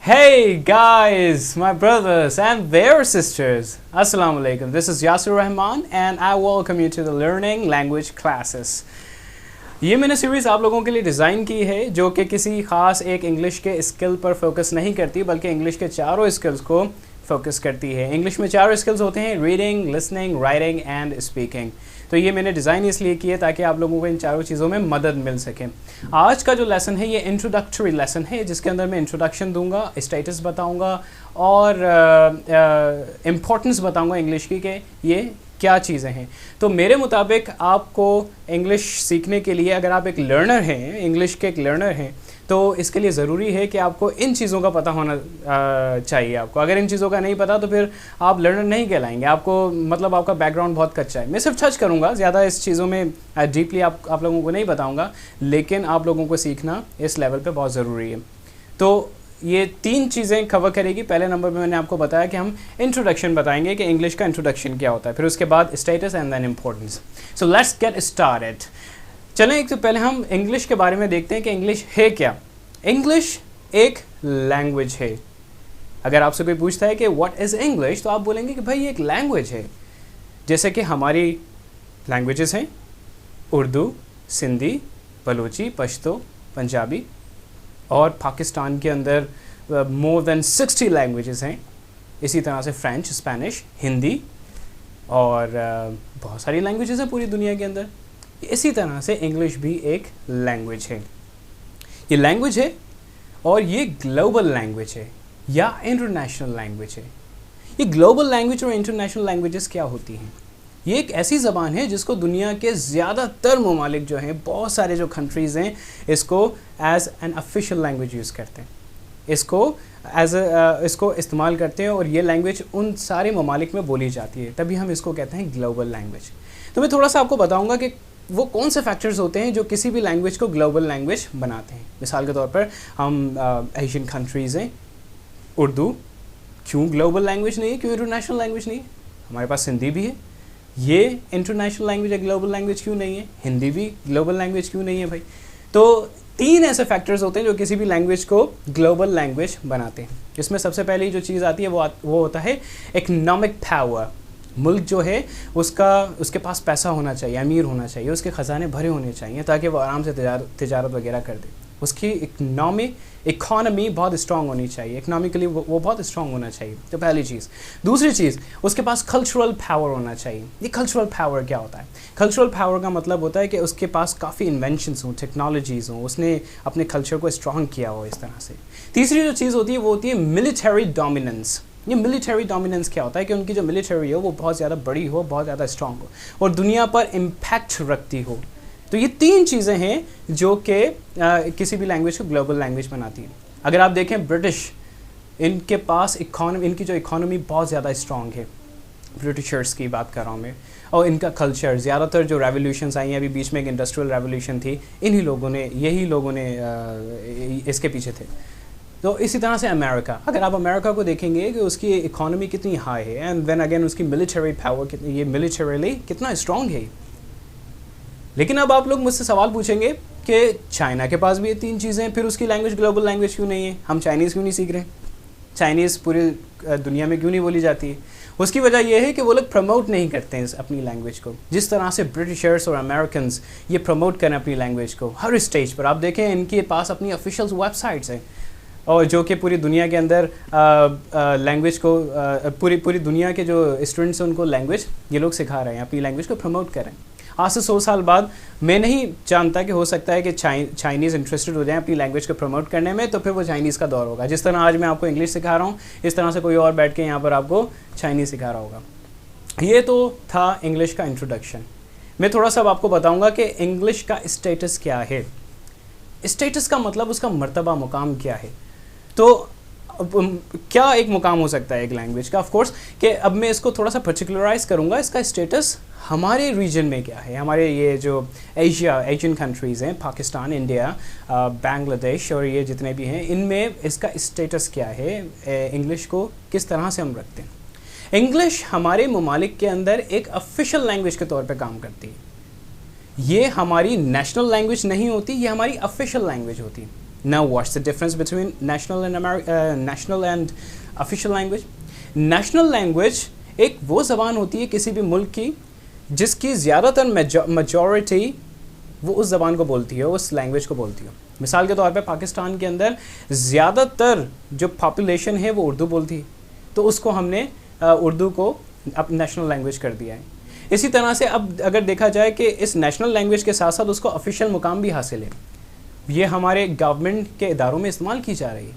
Hey guys, my brothers and their sisters. Assalamu alaikum. This is Yasir Rahman and I welcome you to the Learning Language Classes. ये मैंने series आप लोगों के लिए design की है जो कि किसी ख़ास एक इंग्लिश के स्किल पर फोकस नहीं करती बल्कि इंग्लिश के चारों स्किल्स को फोकस करती है। इंग्लिश में चारों स्किल्स होते हैं: reading, listening, writing and speaking. तो ये मैंने डिज़ाइन इसलिए की है ताकि आप लोगों को इन चारों चीज़ों में मदद मिल सके। आज का जो लेसन है ये इंट्रोडक्टरी लेसन है जिसके अंदर मैं इंट्रोडक्शन दूंगा, स्टेटस बताऊंगा और इम्पोर्टेंस बताऊंगा इंग्लिश की कि ये क्या चीज़ें हैं। तो मेरे मुताबिक आपको इंग्लिश सीखने के लिए, अगर आप एक लर्नर हैं, इंग्लिश के एक लर्नर हैं, तो इसके लिए ज़रूरी है कि आपको इन चीज़ों का पता होना चाहिए। आपको अगर इन चीज़ों का नहीं पता तो फिर आप लर्नर नहीं कहलाएंगे। आपको मतलब आपका बैकग्राउंड बहुत कच्चा है। मैं सिर्फ टच करूँगा, ज़्यादा इस चीज़ों में डीपली आप लोगों को नहीं बताऊँगा, लेकिन आप लोगों को सीखना इस लेवल पे बहुत ज़रूरी है। तो ये तीन चीज़ें कवर करेगी। पहले नंबर पे मैंने आपको बताया कि हम इंट्रोडक्शन बताएंगे कि इंग्लिश का इंट्रोडक्शन क्या होता है, फिर उसके बाद status and then importance. So let's get started. चलें, एक तो पहले हम इंग्लिश के बारे में देखते हैं कि इंग्लिश है क्या। इंग्लिश एक लैंग्वेज है। अगर आपसे कोई पूछता है कि व्हाट इज़ इंग्लिश, तो आप बोलेंगे कि भाई ये एक लैंग्वेज है। जैसे कि हमारी लैंग्वेजेस हैं उर्दू, सिंधी, बलूची, पश्तो, पंजाबी, और पाकिस्तान के अंदर मोर देन 60 लैंग्वेजेस हैं। इसी तरह से फ्रेंच, स्पेनिश, हिंदी और बहुत सारी लैंग्वेजेस हैं पूरी दुनिया के अंदर। इसी तरह से इंग्लिश भी एक लैंग्वेज है। ये लैंग्वेज है और ये ग्लोबल लैंग्वेज है या इंटरनेशनल लैंग्वेज है। ये ग्लोबल लैंग्वेज और इंटरनेशनल लैंग्वेजेस क्या होती हैं? ये एक ऐसी ज़बान है जिसको दुनिया के ज़्यादातर ममालिक जो हैं, बहुत सारे जो कंट्रीज़ हैं, इसको as an official language use करते हैं। इसको इस्तेमाल करते हैं और ये लैंग्वेज उन सारे ममालिक में बोली जाती है, तभी हम इसको कहते हैं ग्लोबल लैंग्वेज। तो मैं थोड़ा सा आपको बताऊंगा कि वो कौन से फैक्टर्स होते हैं जो किसी भी लैंग्वेज को ग्लोबल लैंग्वेज बनाते हैं। मिसाल के तौर पर हम एशियन कंट्रीज़ हैं, उर्दू क्यों ग्लोबल लैंग्वेज नहीं है, क्यों इंटरनेशनल लैंग्वेज नहीं है? हमारे पास सिंधी भी है, ये इंटरनेशनल लैंग्वेज है, ग्लोबल लैंग्वेज क्यों नहीं है? हिंदी भी ग्लोबल लैंग्वेज क्यों नहीं है भाई? तो तीन ऐसे फैक्टर्स होते हैं जो किसी भी लैंग्वेज को ग्लोबल लैंग्वेज बनाते हैं। इसमें सबसे पहली जो चीज़ आती है वो होता है इकोनॉमिक पावर। मुल्क जो है उसके पास पैसा होना चाहिए, अमीर होना चाहिए, उसके ख़जाने भरे होने चाहिए ताकि वो आराम से तिजारत वगैरह कर दे। उसकी इकॉनमी बहुत स्ट्रॉन्ग होनी चाहिए, इकनॉमिकली वो बहुत स्ट्रॉन्ग होना चाहिए। तो पहली चीज़। दूसरी चीज़, उसके पास कल्चरल पावर होना चाहिए। ये कल्चरल पावर क्या होता है? कल्चरल पावर का मतलब होता है कि उसके पास काफ़ी इन्वेंशंस हों, टेक्नोलॉजीज़ हों, उसने अपने कल्चर को स्ट्रॉन्ग किया हो इस तरह से। तीसरी जो चीज़ होती है वो होती है मिलिटरी डोमिनेंस। ये मिलिटरी डोमिनेंस क्या होता है कि उनकी जो मिलिटरी हो वो बहुत ज़्यादा बड़ी हो, बहुत ज़्यादा स्ट्रॉन्ग हो और दुनिया पर इम्पैक्ट रखती हो। तो ये तीन चीज़ें हैं जो कि किसी भी लैंग्वेज को ग्लोबल लैंग्वेज बनाती हैं। अगर आप देखें ब्रिटिश, इनके पास इनकी जो इकॉनमी बहुत ज़्यादा स्ट्रॉन्ग है। ब्रिटिशर्स की बात कर रहा हूँ मैं। और इनका कल्चर, ज़्यादातर जो रेवोल्यूशंस आई हैं, अभी बीच में एक इंडस्ट्रियल रेवोल्यूशन थी, यही लोगों ने इसके पीछे थे। तो इसी तरह से अमेरिका, अगर आप अमेरिका को देखेंगे कि उसकी इकॉनमी कितनी हाई है एंड देन अगेन उसकी मिलिटरी पावर कितनी, ये मिलिटरीली कितना स्ट्रॉन्ग है। लेकिन अब आप लोग मुझसे सवाल पूछेंगे कि चाइना के पास भी ये तीन चीज़ें हैं, फिर उसकी लैंग्वेज ग्लोबल लैंग्वेज क्यों नहीं है? हम चाइनीज़ क्यों नहीं सीख रहे? चाइनीज़ पूरी दुनिया में क्यों नहीं बोली जाती है? उसकी वजह यह है कि वो लोग प्रमोट नहीं करते हैं अपनी लैंग्वेज को, जिस तरह से ब्रिटिशर्स और अमेरिकन ये प्रमोट करें अपनी लैंग्वेज को हर स्टेज पर। आप देखें इनके पास अपनी ऑफिशियल वेबसाइट्स हैं और जो कि पूरी दुनिया के अंदर लैंग्वेज को पूरी दुनिया के जो स्टूडेंट्स हैं उनको लैंग्वेज ये लोग सिखा रहे हैं, अपनी लैंग्वेज को प्रमोट करें। आज से 100 साल बाद मैं नहीं जानता कि हो सकता है कि चाइनीज़ इंटरेस्टेड हो जाए अपनी लैंग्वेज को प्रमोट करने में, तो फिर वो चाइनीज़ का दौर होगा। जिस तरह आज मैं आपको इंग्लिश सिखा रहा हूँ, इस तरह से कोई और बैठ के यहाँ पर आपको चाइनीज़ सिखा रहा होगा। ये तो था इंग्लिश का इंट्रोडक्शन। मैं थोड़ा सा आपको बताऊँगा कि इंग्लिश का स्टेटस क्या है। स्टेटस का मतलब उसका मर्तबा, मुकाम क्या है। तो क्या एक मुकाम हो सकता है एक लैंग्वेज का? ऑफ कोर्स कि अब मैं इसको थोड़ा सा पर्टिकुलराइज करूँगा, इसका स्टेटस हमारे रीजन में क्या है। हमारे ये जो एशियन कंट्रीज़ हैं, पाकिस्तान, इंडिया, बांग्लादेश और ये जितने भी हैं, इनमें इसका स्टेटस क्या है, इंग्लिश को किस तरह से हम रखते हैं। इंग्लिश हमारे ममालिक के अंदर एक ऑफिशियल लैंग्वेज के तौर पे काम करती है। ये हमारी नेशनल लैंग्वेज नहीं होती, ये हमारी ऑफिशियल लैंग्वेज होती है। Now what's the difference between national and official language? National language एक वो ज़बान होती है किसी भी मुल्क की जिसकी ज़्यादातर majority वो उस ज़बान को बोलती है, उस लैंग्वेज को बोलती है. मिसाल के तौर पे पाकिस्तान के अंदर ज़्यादातर जो पॉपुलेशन है वो उर्दू बोलती है, तो उसको हमने उर्दू को अब नेशनल लैंग्वेज कर दिया है. इसी तरह से अब अगर देखा जाए कि इस नेशनल लैंग्वेज के साथ साथ उसको ऑफिशियल मुकाम भी हासिल है. ये हमारे गवर्नमेंट के इदारों में इस्तेमाल की जा रही है.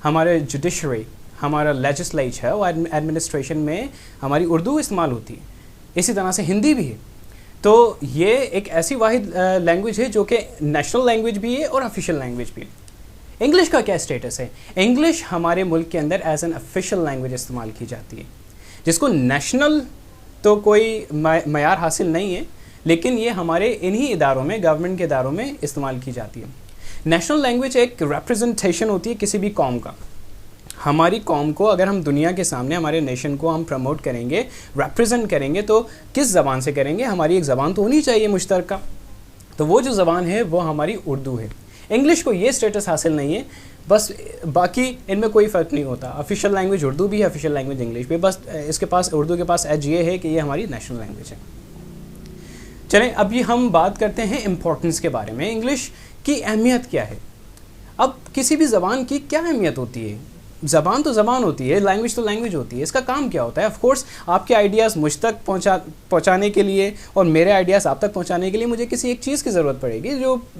हमारे जुडिशरी, हमारा लेजिस्लेचर और एडमिनिस्ट्रेशन में हमारी उर्दू इस्तेमाल होती है. इसी तरह से हिंदी भी है. तो ये एक ऐसी वाहिद लैंग्वेज है जो कि नेशनल लैंग्वेज भी है और ऑफिशियल लैंग्वेज भी है. इंग्लिश का क्या स्टेटस है? इंग्लिश हमारे मुल्क के अंदर एज एन ऑफिशियल लैंग्वेज इस्तेमाल की जाती है, जिसको नेशनल तो कोई मयार हासिल नहीं है, लेकिन ये हमारे इन्हीं इदारों में, गवर्नमेंट के इदारों में इस्तेमाल की जाती है. नेशनल लैंग्वेज एक रिप्रेजेंटेशन होती है किसी भी कौम का. हमारी कौम को अगर हम दुनिया के सामने, हमारे नेशन को हम प्रमोट करेंगे, रिप्रेजेंट करेंगे, तो किस ज़बान से करेंगे? हमारी एक ज़बान तो होनी चाहिए मुश्तरका. तो वो जो ज़बान है वो हमारी उर्दू है. इंग्लिश को ये स्टेटस हासिल नहीं है, बस बाकी इनमें कोई फ़र्क नहीं होता. ऑफिशियल लैंग्वेज उर्दू भी है, ऑफिशियल लैंग्वेज इंग्लिश भी. बस इसके पास, उर्दू के पास एज ये है कि ये हमारी नेशनल लैंग्वेज है. चलें अभी हम बात करते हैं इम्पोर्टेंस के बारे में. इंग्लिश की अहमियत क्या है? अब किसी भी ज़बान की क्या अहमियत होती है? ज़बान तो ज़बान होती है, लैंग्वेज तो लैंग्वेज होती है. इसका काम क्या होता है? ऑफ कोर्स आपके आइडियाज़ मुझ तक पहुंचाने के लिए और मेरे आइडियाज़ आप तक पहुंचाने के लिए मुझे किसी एक चीज़ की ज़रूरत पड़ेगी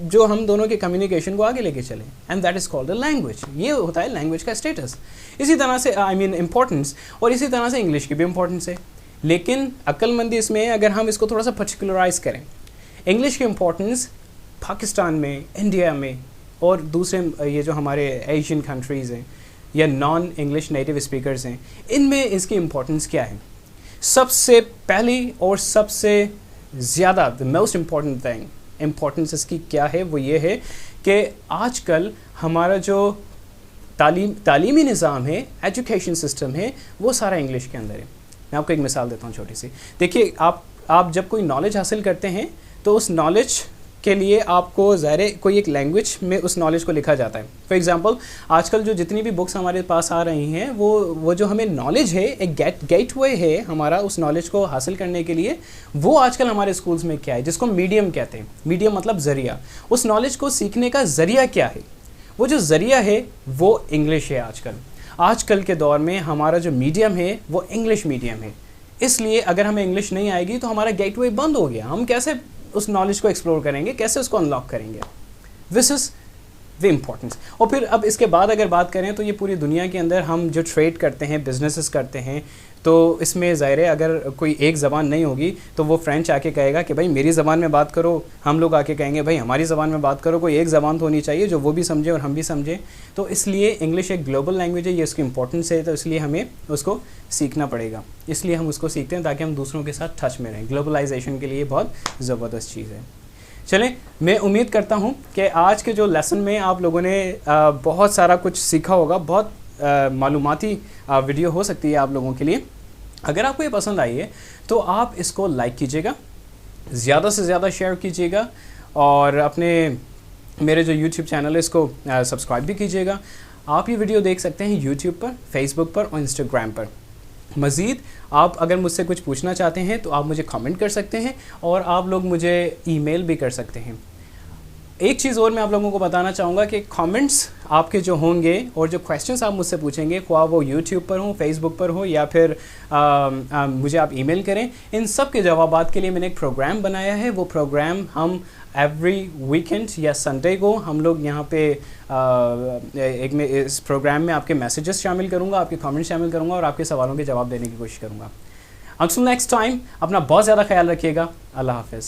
जो हम दोनों के कम्युनिकेशन को आगे लेके चलें, and that is called the language. ये होता है लैंग्वेज का स्टेटस. इसी तरह से इम्पोर्टेंस, और इसी तरह से इंग्लिश की भी इम्पोर्टेंस है. लेकिन अक्लमंदी इसमें अगर हम इसको थोड़ा सा पर्टिकुलराइज़ करें, इंग्लिश की इम्पोर्टेंस पाकिस्तान में, इंडिया में और दूसरे ये जो हमारे एशियन कंट्रीज़ हैं या नॉन इंग्लिश नेटिव स्पीकर्स हैं, इनमें इसकी इम्पोर्टेंस क्या है? सबसे पहली और सबसे ज़्यादा the most important thing, importance इसकी क्या है, वो ये है कि आजकल हमारा जो तालीमी निज़ाम है, एजुकेशन सिस्टम है, वो सारा इंग्लिश के अंदर है. मैं आपको एक मिसाल देता हूँ छोटी सी. देखिए, आप जब कोई नॉलेज हासिल करते हैं तो उस नॉलेज के लिए आपको ज़ाहिर कोई एक लैंग्वेज में उस नॉलेज को लिखा जाता है. फॉर एग्जांपल, आजकल जो जितनी भी बुक्स हमारे पास आ रही हैं, वो जो हमें नॉलेज है, एक गेटवे है हमारा उस नॉलेज को हासिल करने के लिए, वो आजकल हमारे स्कूल्स में क्या है, जिसको मीडियम कहते हैं. मीडियम मतलब ज़रिया. उस नॉलेज को सीखने का ज़रिया क्या है? वो जो ज़रिया है वो इंग्लिश है. आजकल के दौर में हमारा जो मीडियम है वो इंग्लिश मीडियम है. इसलिए अगर हमें इंग्लिश नहीं आएगी तो हमारा गेटवे बंद हो गया. हम कैसे उस नॉलेज को एक्सप्लोर करेंगे, कैसे उसको अनलॉक करेंगे? This is the importance. और फिर अब इसके बाद अगर बात करें तो ये पूरी दुनिया के अंदर हम जो ट्रेड करते हैं, बिजनेसेस करते हैं, तो इसमें ज़ाहिर है अगर कोई एक ज़बान नहीं होगी तो वो फ्रेंच आके कहेगा कि भाई मेरी ज़बान में बात करो, हम लोग आके कहेंगे भाई हमारी ज़बान में बात करो. कोई एक ज़बान तो होनी चाहिए जो वो भी समझे और हम भी समझें. तो इसलिए इंग्लिश एक ग्लोबल लैंग्वेज है, ये उसकी इंपॉर्टेंस है, तो इसलिए हमें उसको सीखना पड़ेगा. इसलिए हम उसको सीखते हैं ताकि हम दूसरों के साथ टच में रहें. ग्लोबलाइजेशन के लिए बहुत ज़बरदस्त चीज़ है. चलें, मैं उम्मीद करता हूँ कि आज के जो लेसन में आप लोगों ने बहुत सारा कुछ सीखा होगा. बहुत मालूमाती वीडियो हो सकती है आप लोगों के लिए. अगर आपको ये पसंद आई है तो आप इसको लाइक कीजिएगा, ज़्यादा से ज़्यादा शेयर कीजिएगा, और अपने मेरे जो YouTube चैनल है इसको सब्सक्राइब भी कीजिएगा. आप ये वीडियो देख सकते हैं YouTube पर, Facebook पर और Instagram पर. मज़ीद आप अगर मुझसे कुछ पूछना चाहते हैं तो आप मुझे कमेंट कर सकते हैं, और आप लोग मुझे ईमेल भी कर सकते हैं. एक चीज़ और मैं आप लोगों को बताना चाहूँगा कि कमेंट्स आपके जो होंगे और जो क्वेश्चंस आप मुझसे पूछेंगे, ख्वाह वो यूट्यूब पर हो, फेसबुक पर हो, या फिर मुझे आप ईमेल करें, इन सब के जवाबात के लिए मैंने एक प्रोग्राम बनाया है. वो प्रोग्राम हम एवरी वीकेंड या संडे को हम लोग यहाँ पे इस प्रोग्राम में आपके मैसेजेस शामिल करूँगा, आपके कमेंट्स शामिल करूँगा और आपके सवालों के जवाब देने की कोशिश करूँगा. अंटिल नेक्स्ट टाइम, अपना बहुत ज़्यादा ख्याल रखिएगा. अल्लाह हाफ़िज़.